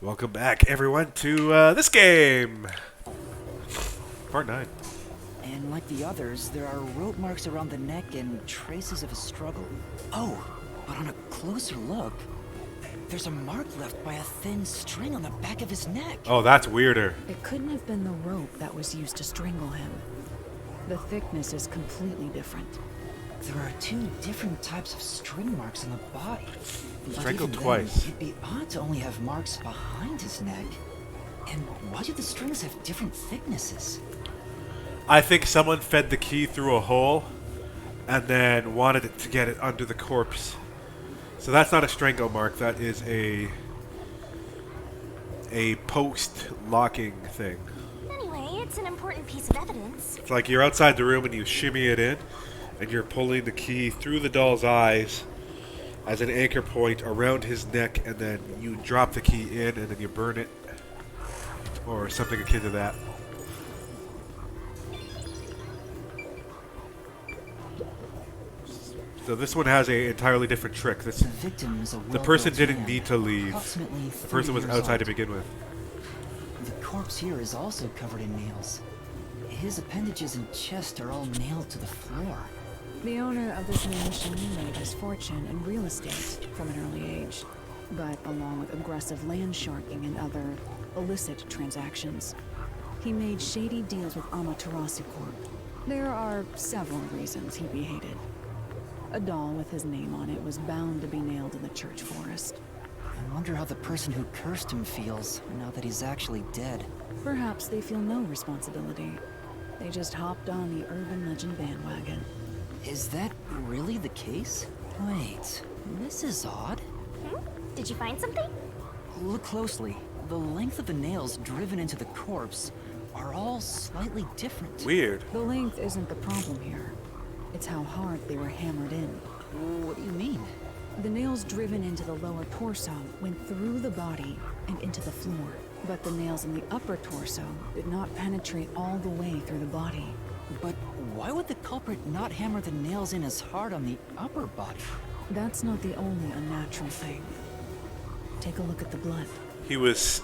Welcome back, everyone, to this game! Part 9. And like the others, there are rope marks around the neck and traces of a struggle. Oh, but on a closer look, there's a mark left by a thin string on the back of his neck. Oh, that's weirder. It couldn't have been the rope that was used to strangle him. The thickness is completely different. There are two different types of string marks on the body. But Strangled even twice. Then, it'd be odd to only have marks behind his neck. And why do the strings have different thicknesses? I think someone fed the key through a hole and then wanted it to get it under the corpse. So that's not a strangle mark, that is a post-locking thing. Anyway, it's an important piece of evidence. It's like you're outside the room and you shimmy it in, and you're pulling the key through the doll's eyes as an anchor point around his neck, and then you drop the key in and then you burn it, or something akin to that. So this one has a entirely different trick. The victim is a The person well-built didn't man, need to leave. approximately The person 30 was years outside to old. begin with. The corpse here is also covered in nails. His appendages and chest are all nailed to the floor. The owner of this new machine made his fortune in real estate from an early age, but along with aggressive land sharking and other illicit transactions, he made shady deals with Amaterasu Corp. There are several reasons he'd be hated. A doll with his name on it was bound to be nailed in the church forest. I wonder how the person who cursed him feels now that he's actually dead. Perhaps they feel no responsibility. They just hopped on the urban legend bandwagon. Is that really the case? Wait, this is odd. Did you find something? Look closely. The length of the nails driven into the corpse are all slightly different. Weird. The length isn't the problem here. It's how hard they were hammered in. What do you mean? The nails driven into the lower torso went through the body and into the floor. But the nails in the upper torso did not penetrate all the way through the body. But why would the culprit not hammer the nails in as hard on the upper body? That's not the only unnatural thing. Take a look at the blood. He was...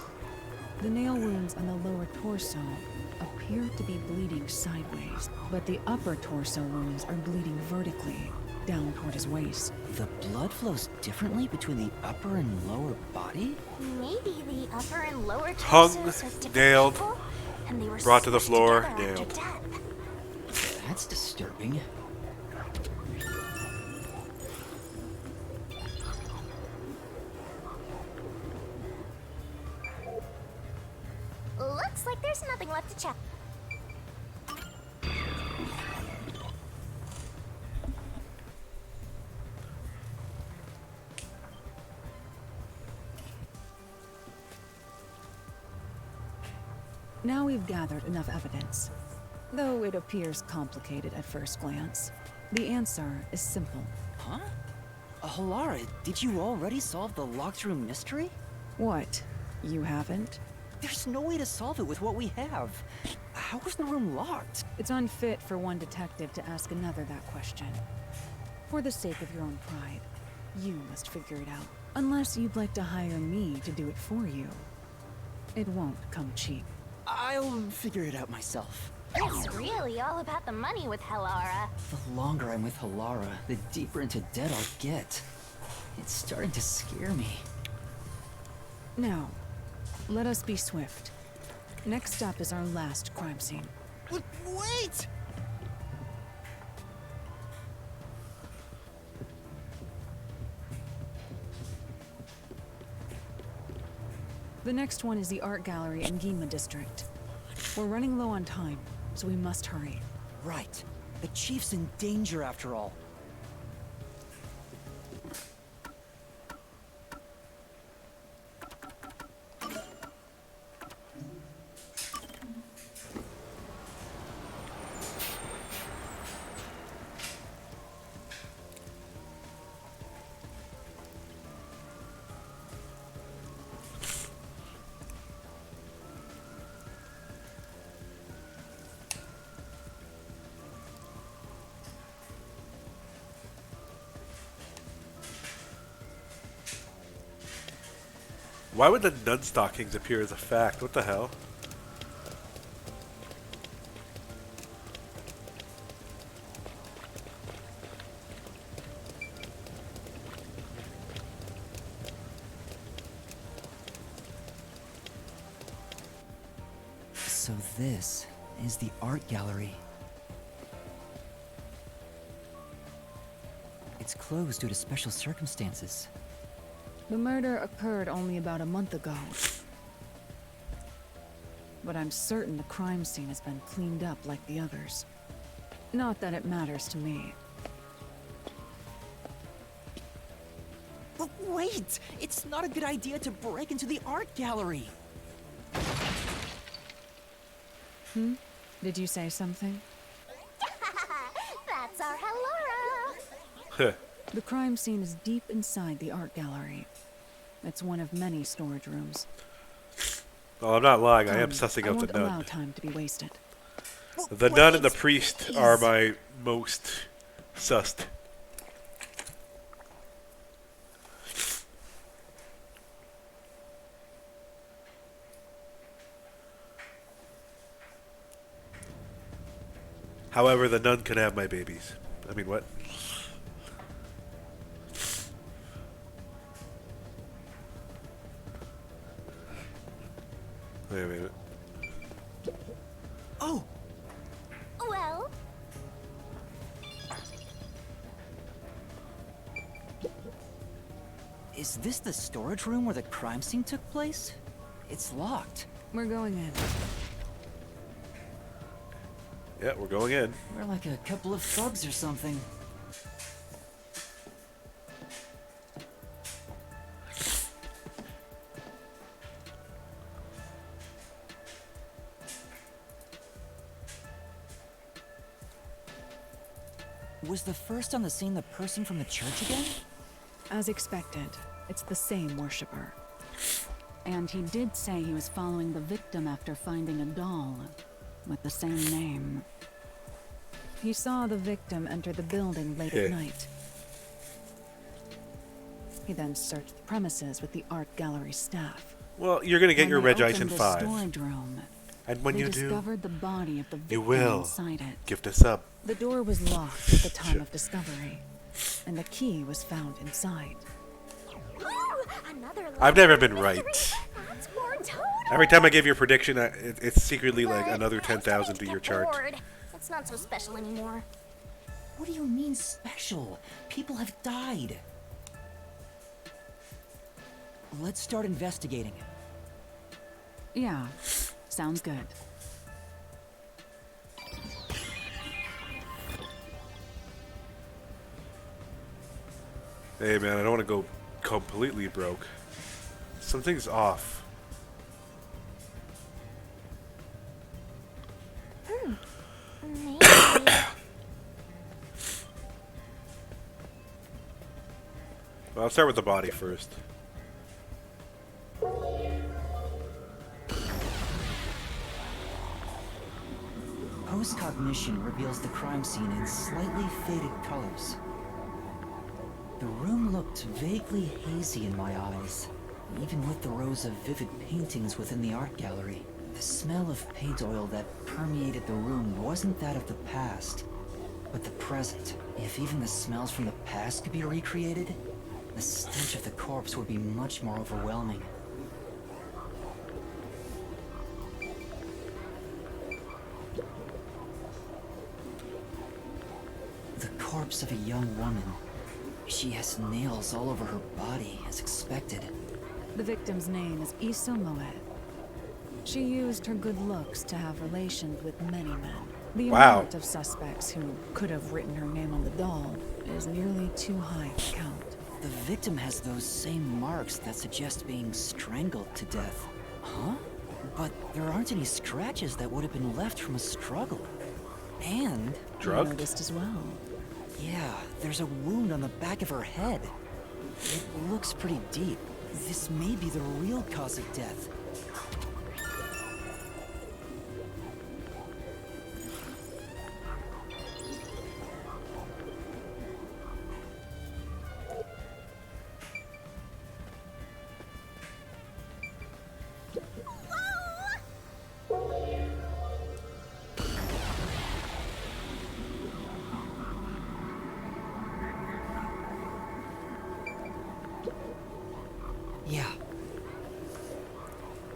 The nail wounds on the lower torso appear to be bleeding sideways, but the upper torso wounds are bleeding vertically, down toward his waist. The blood flows differently between the upper and lower body? Maybe the upper and lower Hung, torsos of different nailed, people, and they were brought to the smushed floor, together after nailed. death. That's disturbing. Looks like there's nothing left to check. Now we've gathered enough evidence. Though it appears complicated at first glance, the answer is simple. Huh? Halara, did you already solve the locked room mystery? What? You haven't? There's no way to solve it with what we have. How was the room locked? It's unfit for one detective to ask another that question. For the sake of your own pride, you must figure it out. Unless you'd like to hire me to do it for you. It won't come cheap. I'll figure it out myself. It's really all about the money with Helara. The longer I'm with Halara, the deeper into debt I'll get. It's starting to scare me. Now, let us be swift. Next up is our last crime scene. Wait! The next one is the art gallery in Gima district. We're running low on time, so we must hurry. Right. The chief's in danger after all. Why would the nun stockings appear as a fact? What the hell? So this is the art gallery. It's closed due to special circumstances. The murder occurred only about a month ago. But I'm certain the crime scene has been cleaned up like the others. Not that it matters to me. But wait! It's not a good idea to break into the art gallery! Did you say something? That's our Hellora. Huh. The crime scene is deep inside the art gallery. It's one of many storage rooms. Well, I'm not lying. I am Come, sussing I out won't the allow nun. time to be wasted. The nun and the priest are my most sussed. However, the nun can have my babies. I mean, what? Wait a minute. Oh! Well, Is this the storage room where the crime scene took place? It's locked. We're going in. Yeah, we're going in. We're like a couple of thugs or something. Was the first on the scene the person from the church again? As expected, it's the same worshiper. And he did say he was following the victim after finding a doll with the same name. He saw the victim enter the building late at night. He then searched the premises with the art gallery staff. Well, you're gonna get your When they Regice in opened the 5. storage room, And when they you do, discovered the body of the victim you will inside it. gift a sub. The door was locked at the time of discovery, and the key was found inside. ooh, another I've never been mystery. right. That's more total. Every time I give you a prediction, it's secretly like But another I'm 10,000 to starting your get chart. bored. It's not so special anymore. What do you mean special? People have died. Let's start investigating. Yeah, sounds good. Hey man, I don't want to go completely broke. Something's off. Maybe. Well, I'll start with the body first. Post-cognition reveals the crime scene in slightly faded colors. The room looked vaguely hazy in my eyes, even with the rows of vivid paintings within the art gallery. The smell of paint oil that permeated the room wasn't that of the past, but the present. If even the smells from the past could be recreated, the stench of the corpse would be much more overwhelming. The corpse of a young woman. She has nails all over her body, as expected. The victim's name is Issa Moet. She used her good looks to have relations with many men. The Wow. amount of suspects who could have written her name on the doll is nearly too high to count. The victim has those same marks that suggest being strangled to death. Huh? But there aren't any scratches that would have been left from a struggle. And, You Drugged? noticed as well. yeah, there's a wound on the back of her head. It looks pretty deep. This may be the real cause of death.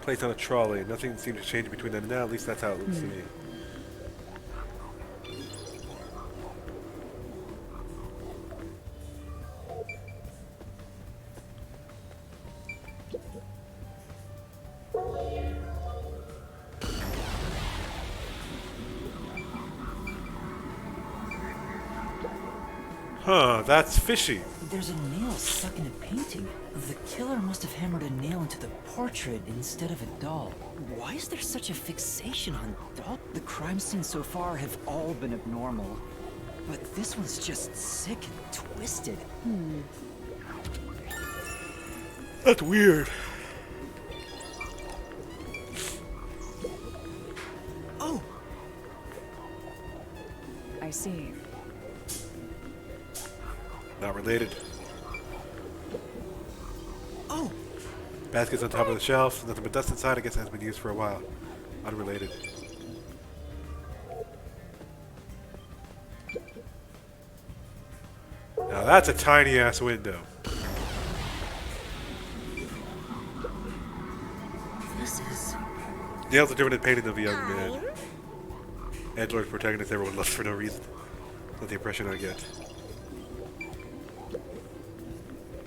Placed on a trolley. Nothing seems to change between them now. At least that's how it looks to me. Huh, that's fishy. There's a nail stuck in a painting. The killer must have hammered a nail into the portrait instead of a doll. Why is there such a fixation on doll? The crime scenes so far have all been abnormal. But this one's just sick and twisted. That's weird. Oh! I see. Not related. Oh! Basket's on top of the shelf. Nothing but dust inside. I guess it hasn't been used for a while. Unrelated. Now that's a tiny ass window. This is... Nails are different than painting of a young man. Edgelord's protagonist everyone loves for no reason. That's the impression I get.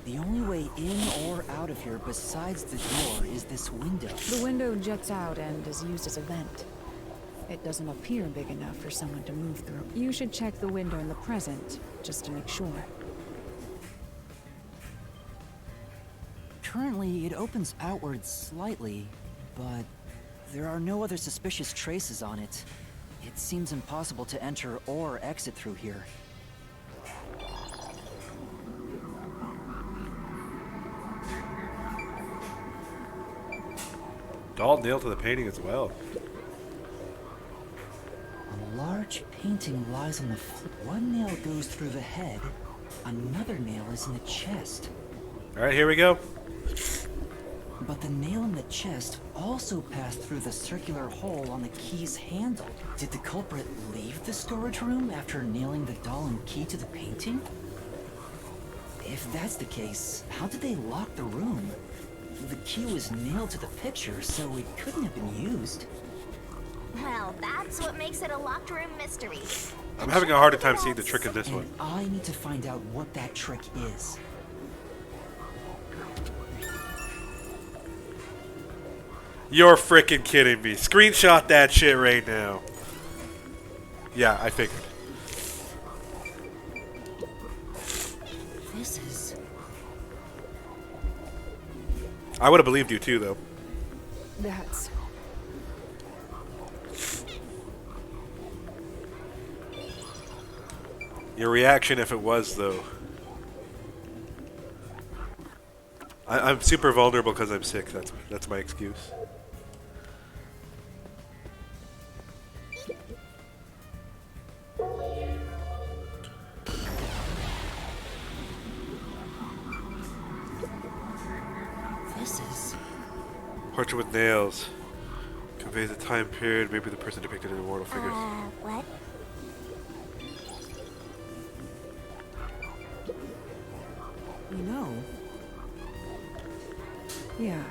The only way in or out of here besides the door is this window. The window juts out and is used as a vent. It doesn't appear big enough for someone to move through. You should check the window in the present, just to make sure. Currently, it opens outwards slightly, but there are no other suspicious traces on it. It seems impossible to enter or exit through here. Doll nailed to the painting as well. A large painting lies on the floor. One nail goes through the head, another nail is in the chest. Alright, here we go. But the nail in the chest also passed through the circular hole on the key's handle. Did the culprit leave the storage room after nailing the doll and key to the painting? If that's the case, how did they lock the room? The key was nailed to the picture, so it couldn't have been used. Well, that's what makes it a locked room mystery. I'm having a harder time seeing the trick in this one. And I need to find out what that trick is. You're freaking kidding me. Screenshot that shit right now. Yeah, I figured. This is... I would have believed you too, though. That's... Your reaction if it was, though. I'm super vulnerable because I'm sick. That's my excuse. This is... Portrait with nails. Conveys a time period. Maybe the person depicted in immortal figures. What? You know, yeah.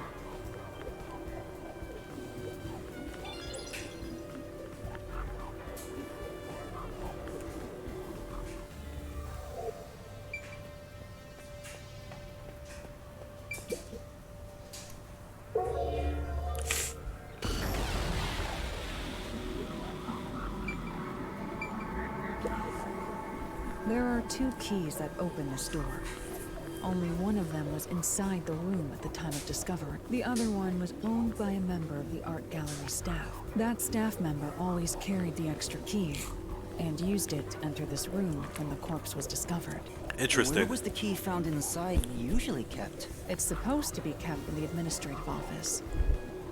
There are two keys that open this door. Only one of them was inside the room at the time of discovery. The other one was owned by a member of the art gallery staff. That staff member always carried the extra key and used it to enter this room when the corpse was discovered. Interesting. where was the key found inside usually kept? It's supposed to be kept in the administrative office,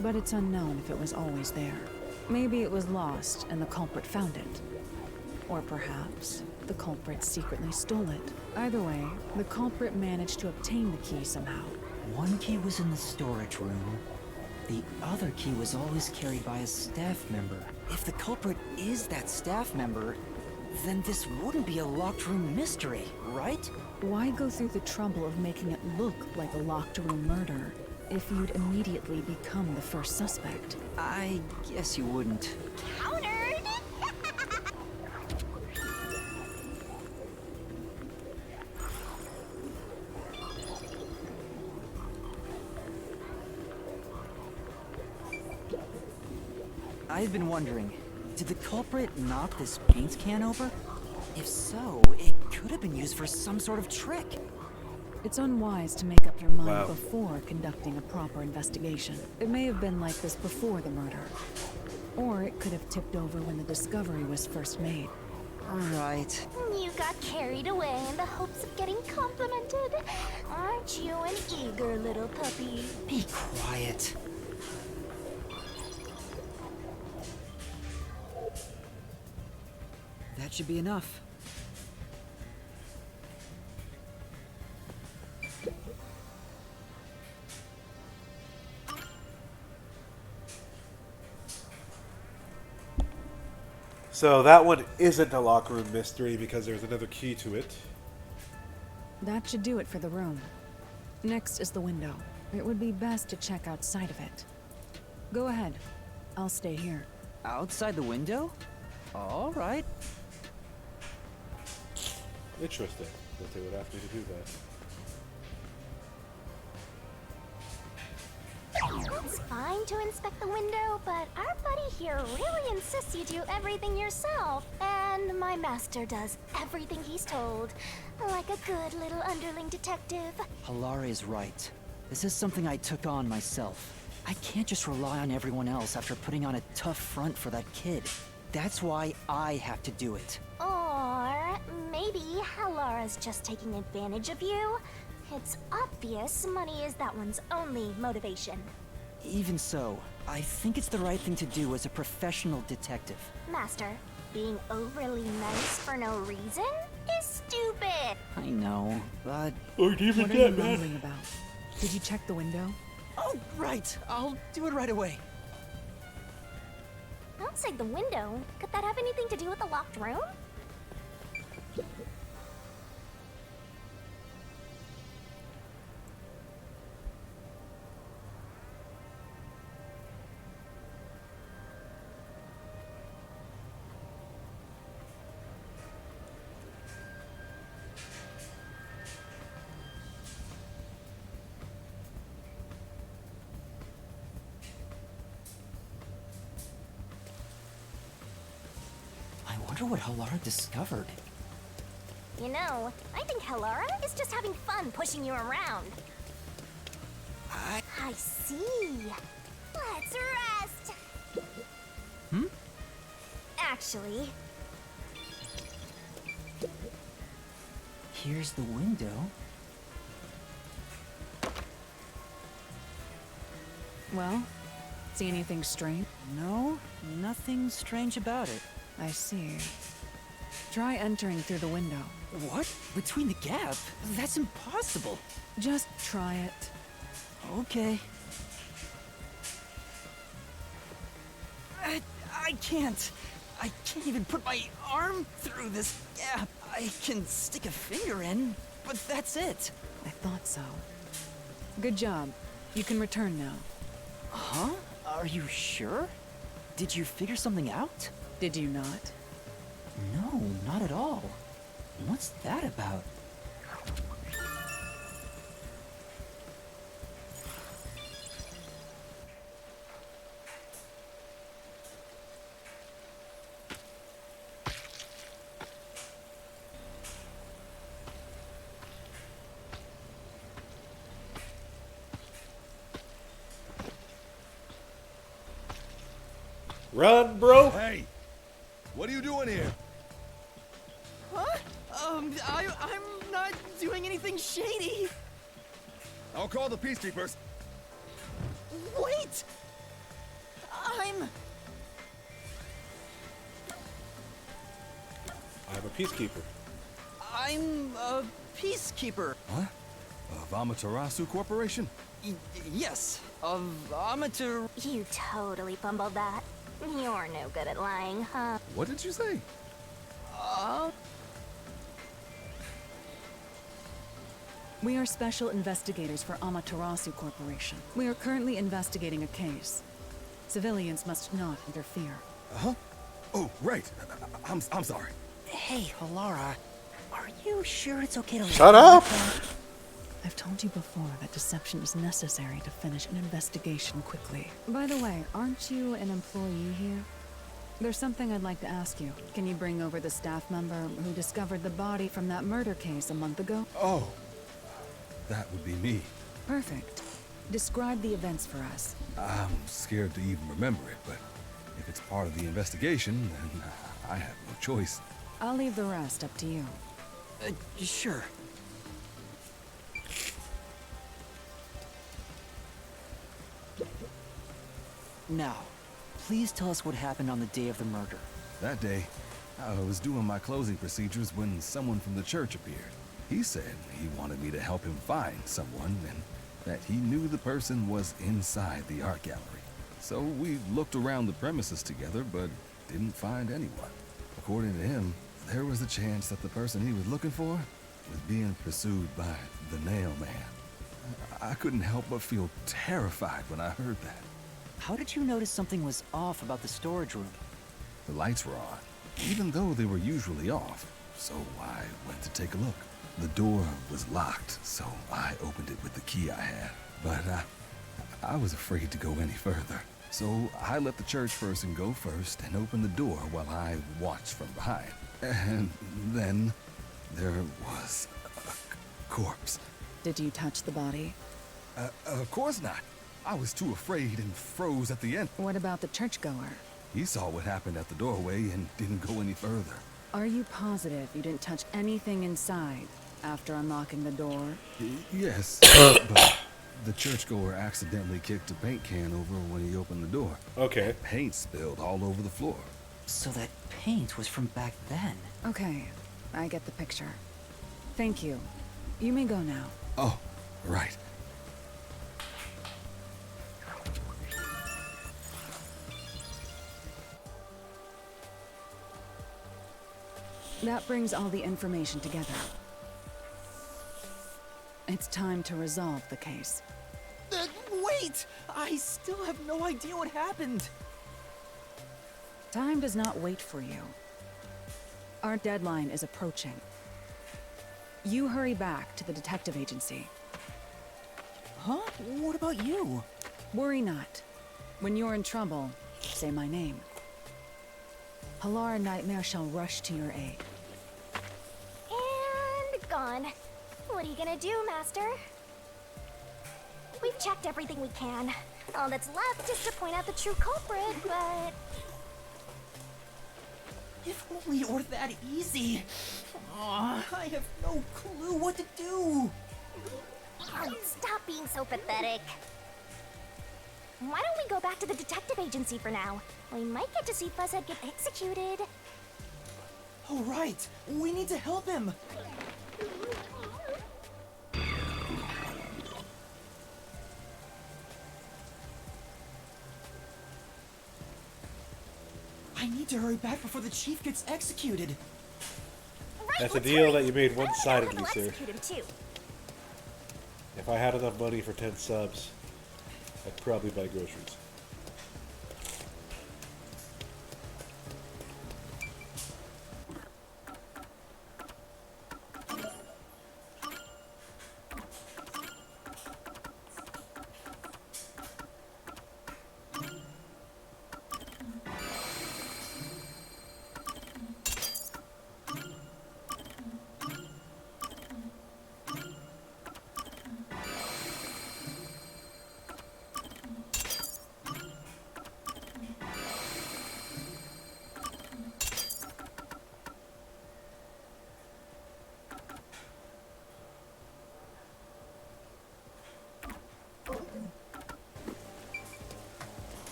but it's unknown if it was always there. Maybe it was lost and the culprit found it. Or perhaps the culprit secretly stole it. Either way, the culprit managed to obtain the key somehow. One key was in the storage room. The other key was always carried by a staff member. If the culprit is that staff member, then this wouldn't be a locked room mystery, right? Why go through the trouble of making it look like a locked room murder if you'd immediately become the first suspect. I guess you wouldn't. Countered! I've been wondering, did the culprit knock this paint can over? If so, it could have been used for some sort of trick. It's unwise to make up your mind Wow. before conducting a proper investigation. It may have been like this before the murder. Or it could have tipped over when the discovery was first made. Right. You got carried away in the hopes of getting complimented. Aren't you an eager little puppy? Be quiet. That should be enough. So that one isn't a locker room mystery because there's another key to it. That should do it for the room. Next is the window. It would be best to check outside of it. Go ahead. I'll stay here. Outside the window? All right. Interesting that they would ask me to do that. It's fine to inspect the window, but our buddy here really insists you do everything yourself. And my master does everything he's told. Like a good little underling detective. Halara is right. This is something I took on myself. I can't just rely on everyone else after putting on a tough front for that kid. That's why I have to do it. Or maybe Halara's just taking advantage of you. It's obvious money is that one's only motivation. Even so, I think it's the right thing to do as a professional detective. Master, being overly nice for no reason is stupid. I know, but... What are you mumbling about? Did you check the window? Oh, right! I'll do it right away. Outside the window? Could that have anything to do with the locked room? I wonder what Halara discovered. You know, I think Halara is just having fun pushing you around. I see. Let's rest. Actually, Here's the window. Well, see anything strange? No, nothing strange about it. I see. Try entering through the window. What? Between the gap? That's impossible. Just try it. Okay. I can't. I can't even put my arm through this gap. I can stick a finger in, but that's it. I thought so. Good job. You can return now. Huh? Are you sure? Did you figure something out? Did you not? No, not at all. What's that about? Run, bro! Hey! What are you doing here? Huh? I'm not doing anything shady. I'll call the peacekeepers. Wait! I'm I'm a peacekeeper. a peacekeeper. What? Of Amaterasu Corporation? Yes, of amateur. you totally fumbled that. You're no good at lying, huh? What did you say? We are special investigators for Amaterasu Corporation. We are currently investigating a case. Civilians must not interfere. Huh? Oh, right. I'm sorry. Hey, Halara, are you sure it's okay to Shut lie up! like that? I've told you before that deception is necessary to finish an investigation quickly. By the way, aren't you an employee here? There's something I'd like to ask you. Can you bring over the staff member who discovered the body from that murder case a month ago? Oh, that would be me. Perfect. Describe the events for us. I'm scared to even remember it, but if it's part of the investigation, then I have no choice. I'll leave the rest up to you. Sure. Now, please tell us what happened on the day of the murder. That day, I was doing my closing procedures when someone from the church appeared. He said he wanted me to help him find someone and that he knew the person was inside the art gallery. So we looked around the premises together, but didn't find anyone. According to him, there was a chance that the person he was looking for was being pursued by the Nail Man. I couldn't help but feel terrified when I heard that. How did you notice something was off about the storage room? The lights were on, even though they were usually off, so I went to take a look. The door was locked, so I opened it with the key I had. But I was afraid to go any further. So I let the church person go first and open the door while I watched from behind. And then there was a corpse. Did you touch the body? Of course not. I was too afraid and froze at the end. What about the churchgoer? He saw what happened at the doorway and didn't go any further. Are you positive you didn't touch anything inside after unlocking the door? Yes, but the churchgoer accidentally kicked a paint can over when he opened the door. Okay. Paint spilled all over the floor. So that paint was from back then. Okay, I get the picture. Thank you. You may go now. Oh, right. That brings all the information together. It's time to resolve the case. Wait! I still have no idea what happened. Time does not wait for you. Our deadline is approaching. You hurry back to the detective agency. Huh? What about you? Worry not. When you're in trouble, say my name. Halara Nightmare shall rush to your aid. And gone. What are you gonna do, Master? We've checked everything we can. All that's left is to point out the true culprit, but... If only it were that easy. Aw, I have no clue what to do. Stop being so pathetic. Why don't we go back to the detective agency for now? We might get to see Fuzzhead get executed. Oh, right. We need to help him. I need to hurry back before the chief gets executed. Right, That's a let's deal hurry. that you made I wanna one-sidedly, know sir. who'll execute him, too. If I had enough money for 10 subs, I'd probably buy groceries.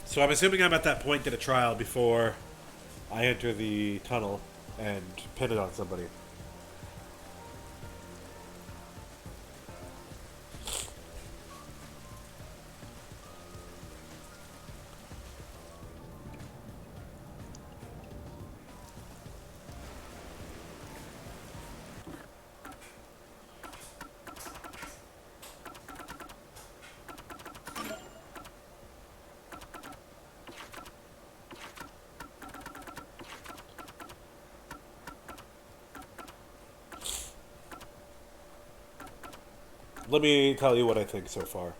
So I'm assuming I'm at that point in a trial before I enter the tunnel and pin it on somebody. Let me tell you what I think so far.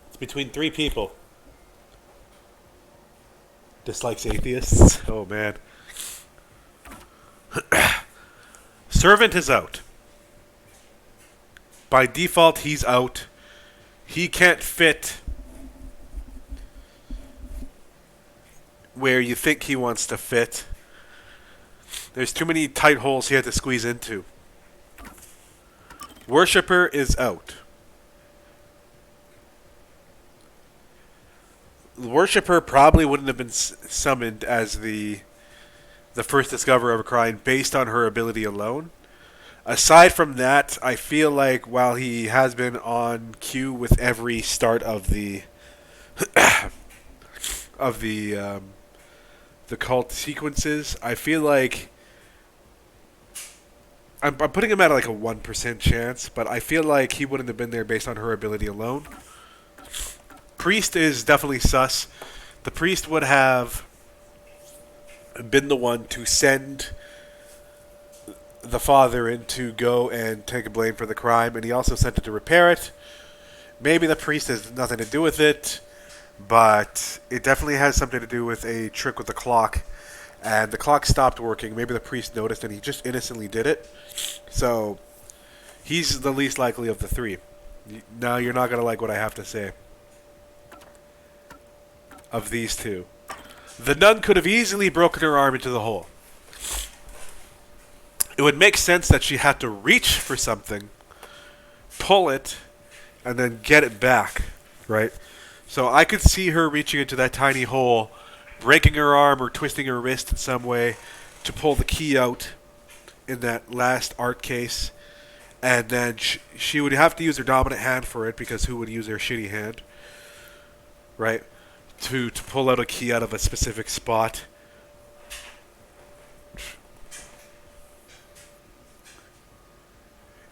It's between three people. Dislikes atheists. Oh, man. Servant is out. By default, he's out. He can't fit where you think he wants to fit. There's too many tight holes he had to squeeze into. Worshipper is out. Worshipper probably wouldn't have been summoned as the first discoverer of a crime based on her ability alone. Aside from that, I feel like while he has been on cue with every start of the of the cult sequences, I feel like I'm putting him at like a 1% chance, but I feel like he wouldn't have been there based on her ability alone. Priest is definitely sus. The priest would have been the one to send the father in to go and take a blame for the crime, and he also sent it to repair it. Maybe the priest has nothing to do with it, but it definitely has something to do with a trick with the clock, and the clock stopped working. Maybe the priest noticed and he just innocently did it. So he's the least likely of the three. Now you're not going to like what I have to say of these two. The nun could have easily broken her arm into the hole. It would make sense that she had to reach for something, pull it, and then get it back, right? So I could see her reaching into that tiny hole, breaking her arm or twisting her wrist in some way to pull the key out in that last art case, and then she would have to use her dominant hand for it, because who would use their shitty hand, right? To pull out a key out of a specific spot.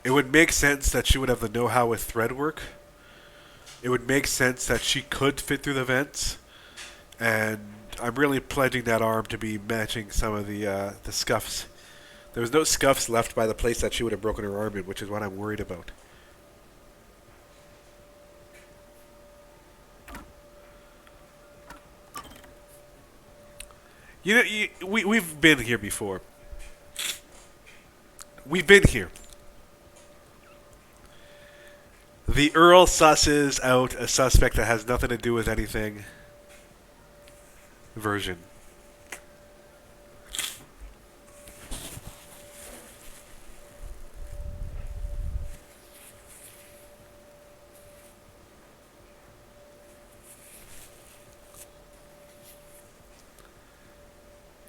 It would make sense that she would have the know-how with thread work. It would make sense that she could fit through the vents, and I'm really pledging that arm to be matching some of the scuffs. There was no scuffs left by the place that she would have broken her arm in, which is what I'm worried about. You know, we've been here before. We've been here. The Earl susses out a suspect that has nothing to do with anything. Version.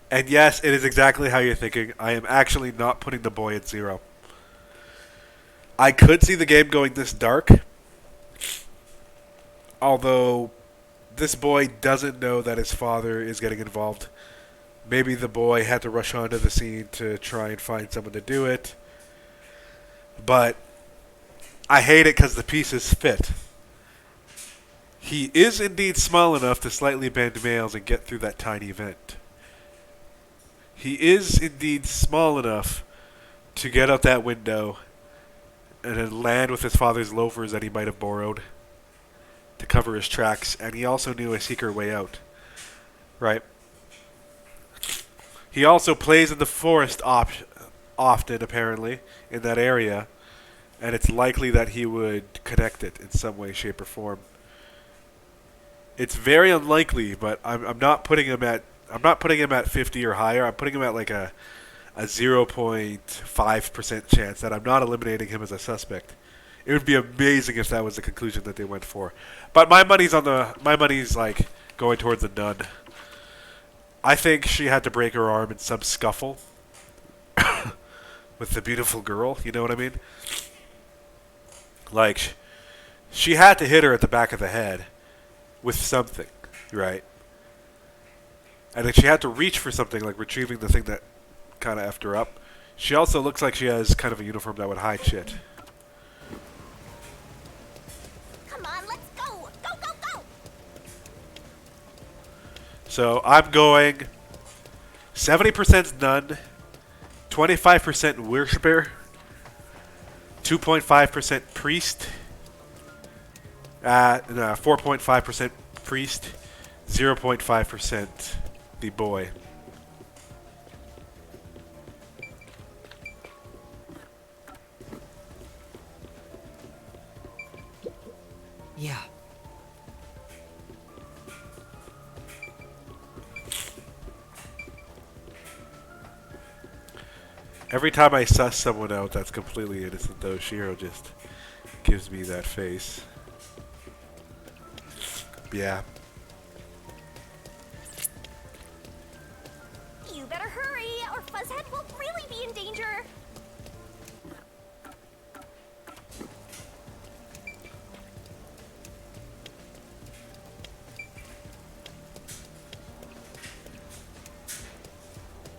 And yes, it is exactly how you're thinking. I am actually not putting the boy at 0. I could see the game going this dark, although this boy doesn't know that his father is getting involved. Maybe the boy had to rush onto the scene to try and find someone to do it. But I hate it because the pieces fit. He is indeed small enough to slightly bend males and get through that tiny vent. He is indeed small enough to get out that window and then land with his father's loafers that he might have borrowed to cover his tracks, and he also knew a secret way out. Right? He also plays in the forest often, apparently, in that area, and it's likely that he would connect it in some way, shape, or form. It's very unlikely, but I'm not putting him at 50 or higher. I'm putting him at like a 0.5% chance that I'm not eliminating him as a suspect. It would be amazing if that was the conclusion that they went for. But my money's like going towards the nun. I think she had to break her arm in some scuffle with the beautiful girl. You know what I mean? Like, she had to hit her at the back of the head with something, right? And then she had to reach for something, like retrieving the thing that kind of effed her up. She also looks like she has kind of a uniform that would hide shit. Come on, let's go! Go, go, go! So I'm going 70% nun, 25% worshiper, 2.5% priest, 4.5% priest, 0.5% the boy. Yeah. Every time I suss someone out that's completely innocent, though, Shiro just gives me that face. Yeah. You better hurry, or Fuzzhead will really be in danger.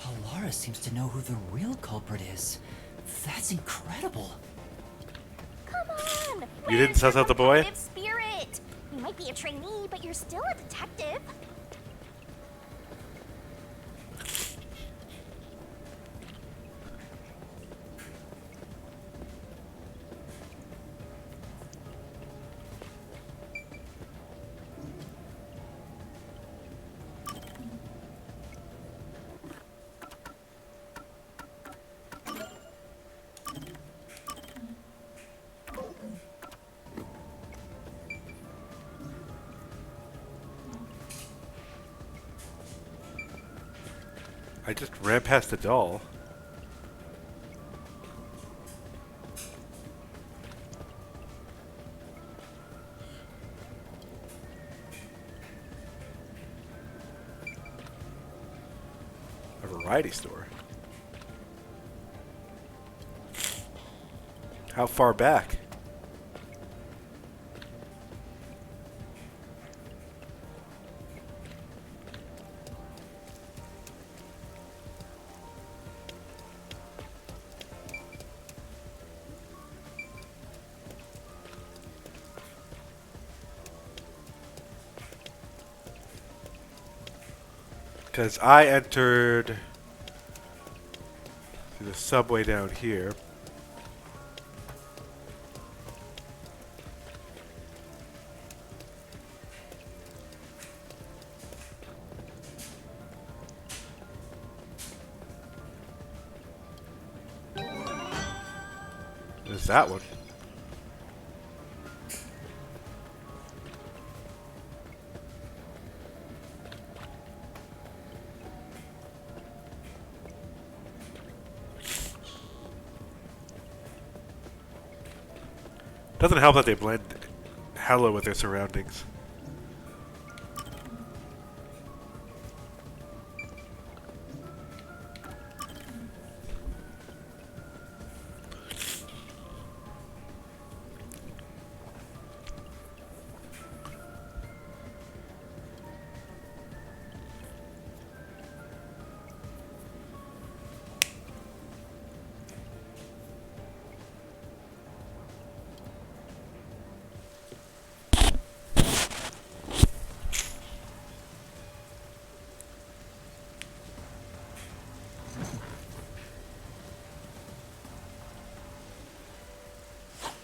Alara seems to know who the real culprit is. That's incredible. Come on! You didn't suss out the boy? Competitive spirit. You might be a trainee, but you're still a detective. I just ran past the doll. A variety store. How far back? Because I entered through the subway down here. There's that one. Doesn't help that they blend hella with their surroundings.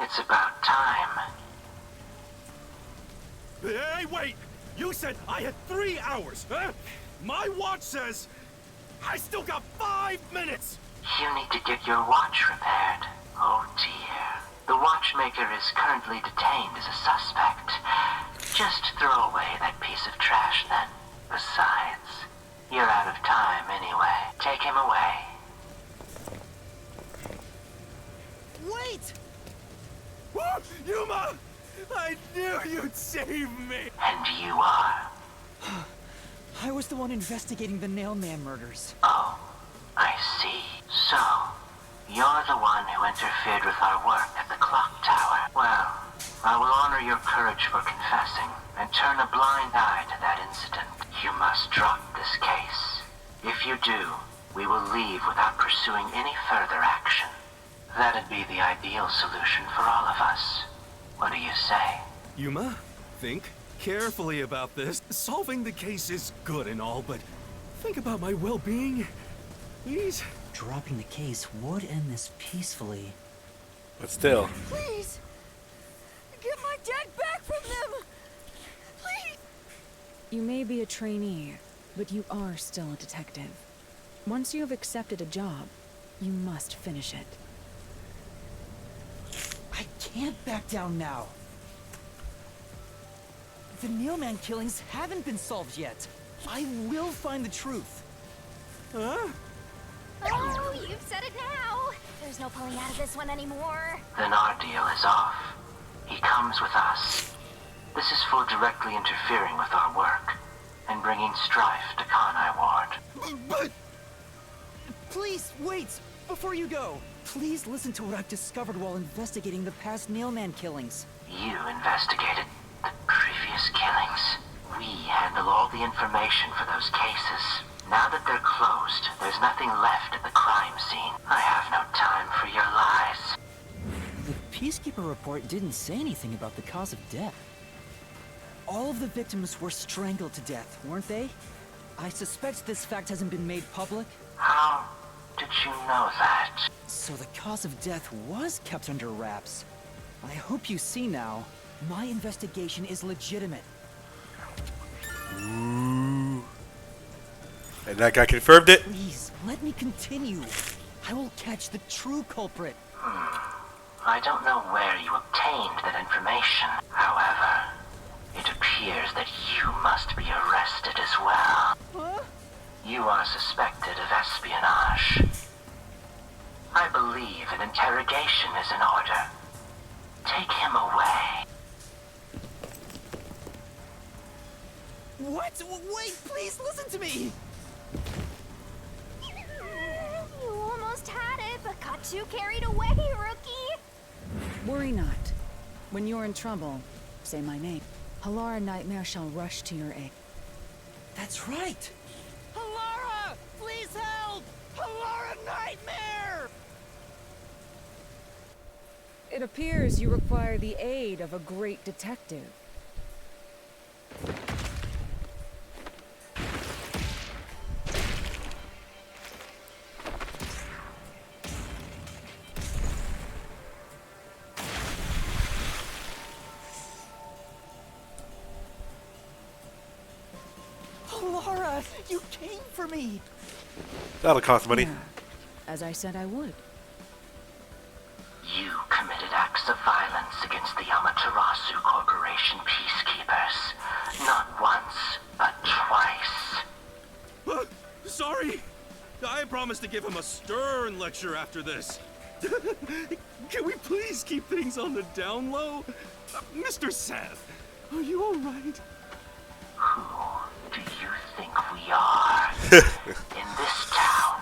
It's about time. Hey, wait! You said I had 3 hours, huh? My watch says I still got 5 minutes! You need to get your watch repaired. Oh dear. The watchmaker is currently detained as a suspect. Just throw away that piece of trash then. Besides, you're out of time anyway. Take him away. Wait! Whoa, Yuma! I knew you'd save me! And you are. I was the one investigating the Nailman murders. Oh, I see. So, You're the one who interfered with our work at the clock tower. Well, I will honor your courage for confessing and turn a blind eye to that incident. You must drop this case. If you do, we will leave without pursuing any further action. That'd be the ideal solution for all of us. What do you say? Yuma, think carefully about this. Solving the case is good and all, but think about my well-being. Please? Dropping the case would end this peacefully. But still. Please! Get my dad back from them! Please! You may be a trainee, but you are still a detective. Once you have accepted a job, you must finish it. I can't back down now. The Nailman killings haven't been solved yet. I will find the truth. Huh? Oh, you've said it now. There's no pulling out of this one anymore. Then our deal is off. He comes with us. This is for directly interfering with our work and bringing strife to Conai Ward. But Please, wait! Before you go, please listen to what I've discovered while investigating the past Nailman killings. You investigated the previous killings. We handle all the information for those cases. Now that they're closed, there's nothing left at the crime scene. I have no time for your lies. The Peacekeeper report didn't say anything about the cause of death. All of the victims were strangled to death, weren't they? I suspect this fact hasn't been made public. How did you know that? So the cause of death was kept under wraps. I hope you see now, my investigation is legitimate. Ooh. And that guy confirmed it? Please, let me continue. I will catch the true culprit. I don't know where you obtained that information. However, it appears that you must be arrested as well. Huh? You are suspected of espionage. I believe an interrogation is in order. Take him away. What? Wait, please listen to me! You almost had it, but got too carried away, rookie. Worry not. When you're in trouble, say my name. Halara Nightmare shall rush to your aid. That's right! Halara! Please help! Halara Nightmare! It appears you require the aid of a great detective. Halara, you came for me! That'll cost money. Yeah, as I said I would. You committed acts of violence against the Amaterasu Corporation peacekeepers. Not once, but twice. Sorry. I promised to give him a stern lecture after this. Can we please keep things on the down low? Mr. Seth, are you all right? Who do you think we are? In this town,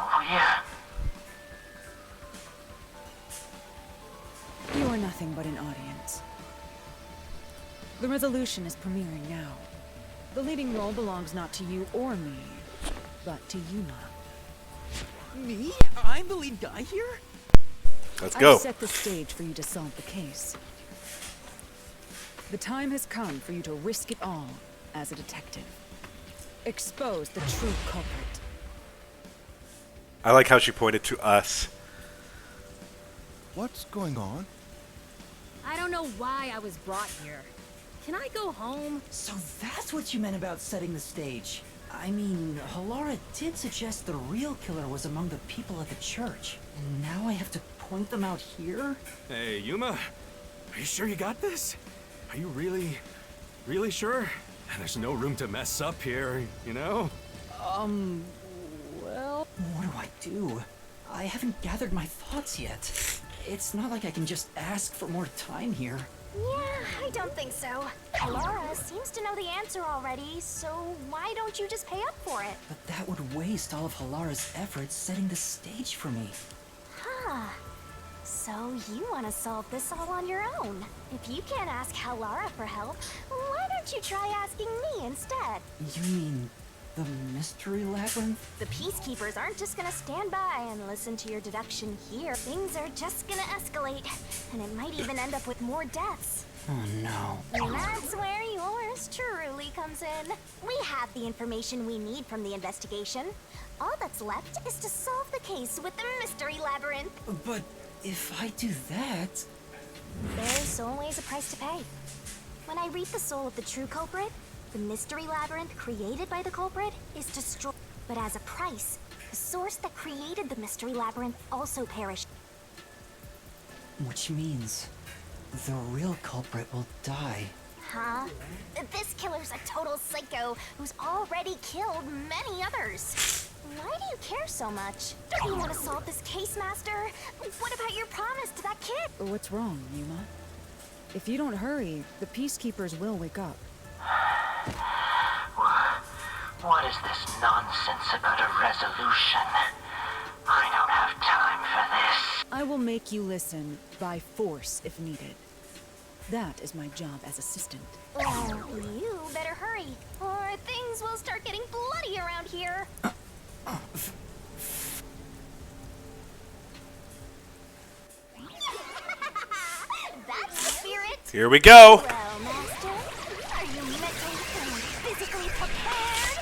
You are nothing but an audience. The resolution is premiering now. The leading role belongs not to you or me, but to Yuma. Me? I'm the lead guy here? Let's go. I've set the stage for you to solve the case. The time has come for you to risk it all as a detective. Expose the true culprit. I like how she pointed to us. What's going on? I don't know why I was brought here. Can I go home? So that's what you meant about setting the stage. I mean, Halara did suggest the real killer was among the people at the church. And now I have to point them out here? Hey, Yuma, are you sure you got this? Are you really sure? There's no room to mess up here, you know? Well... What do I do? I haven't gathered my thoughts yet. It's not like I can just ask for more time here. Yeah, I don't think so. Laura seems to know the answer already, so why don't you just pay up for it? But that would waste all of Halara's efforts setting the stage for me. Ah, so you want to solve this all on your own. If you can't ask Halara for help, why don't you try asking me instead? You mean the mystery labyrinth? The peacekeepers aren't just gonna stand by and listen to your deduction here. Things are just gonna escalate, and it might even end up with more deaths. Oh no. And that's where yours truly comes in. We have the information we need from the investigation. All that's left is to solve the case with the mystery labyrinth. But if I do that... There's always a price to pay. When I reap the soul of the true culprit, the mystery labyrinth created by the culprit is destroyed. But as a price, the source that created the mystery labyrinth also perished. Which means the real culprit will die. Huh? This killer's a total psycho who's already killed many others. Why do you care so much? Don't you want to solve this case, Master? What about your promise to that kid? What's wrong, Yuma? If you don't hurry, the peacekeepers will wake up. What is this nonsense about a resolution? I don't have time for this. I will make you listen by force if needed. That is my job as assistant. Well, you better hurry, or things will start getting bloody around here. That's the spirit. Here we go. Well, Master, are you mentally and physically prepared?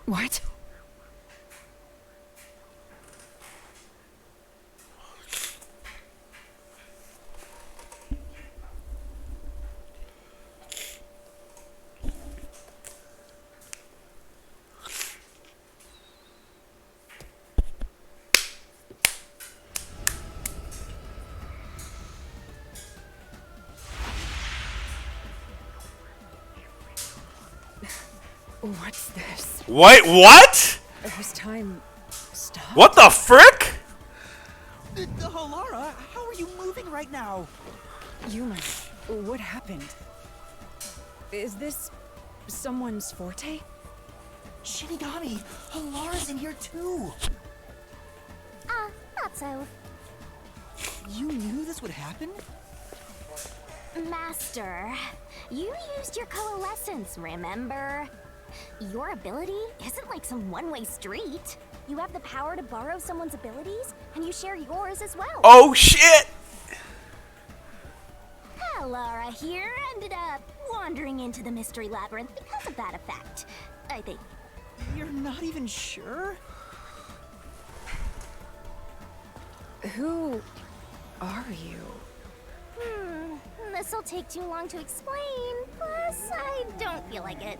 What? What's this? Wait, what? It was time. Stop. What the frick? Halara, how are you moving right now? Yuma, what happened? Is this someone's forte? Shinigami, Halara's in here too. Not so. You knew this would happen? Master, you used your coalescence, remember? Your ability isn't like some one-way street. You have the power to borrow someone's abilities, and you share yours as well. Oh shit! Laura here ended up wandering into the mystery labyrinth because of that effect, I think. You're not even sure? Who are you? This'll take too long to explain, plus I don't feel like it.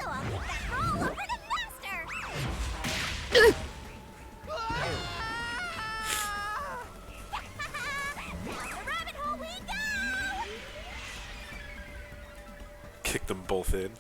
So I'll take that role over the master! Down the rabbit hole we go! Kick them both in.